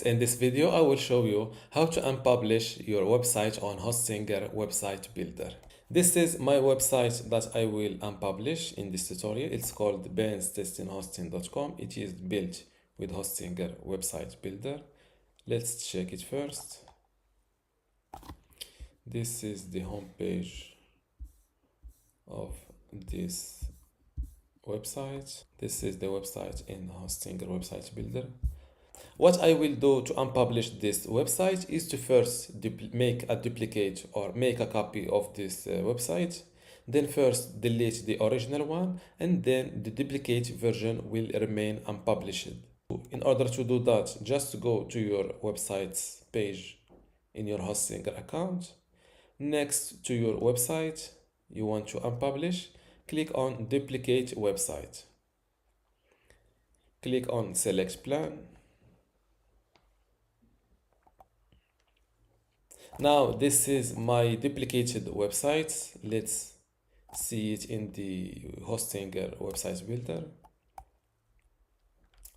In this video, I will show you how to unpublish your website on Hostinger Website Builder. This is my website that I will unpublish in this tutorial. It's called benstestinghosting.com. It is built with Hostinger Website Builder. Let's check it first. This is the home page of this website. This is the website in Hostinger Website Builder. What I will do to unpublish this website is to first make a duplicate or make a copy of this website. Then first delete the original one, and then the duplicate version will remain unpublished. In order to do that, just go to your website's page in your Hostinger account. Next to your website you want to unpublish, click on duplicate website. Click on select plan. Now this is my duplicated website. Let's see it in the Hostinger Website Builder.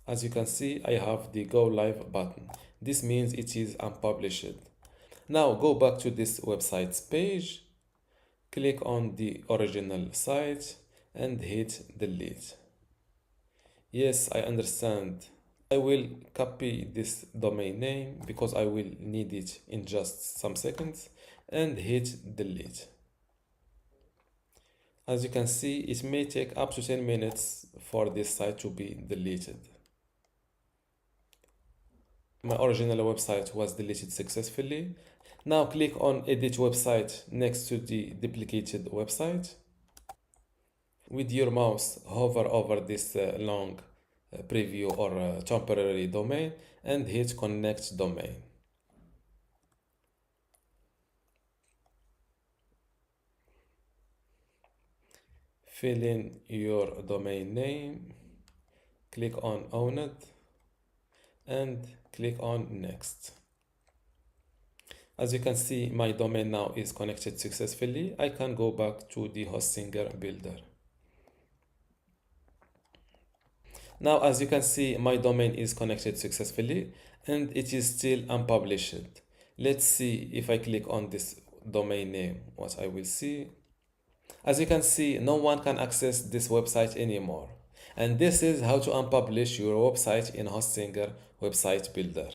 As you can see, I have the Go Live button. This means it is unpublished. Now go back to this website's page, click on the original site and hit delete. Yes, I understand. I will copy this domain name because I will need it in just some seconds and hit delete. As you can see, it may take up to 10 minutes for this site to be deleted. My original website was deleted successfully. Now click on edit website next to the duplicated website. With your mouse, hover over this long preview or temporary domain and hit connect domain. Fill in your domain name, click on own it and click on next. As you can see, my domain now is connected successfully. I can go back to the Hostinger Builder. Now, as you can see, my domain is connected successfully and it is still unpublished. Let's see if I click on this domain name, what I will see. As you can see, no one can access this website anymore. And this is how to unpublish your website in Hostinger Website Builder.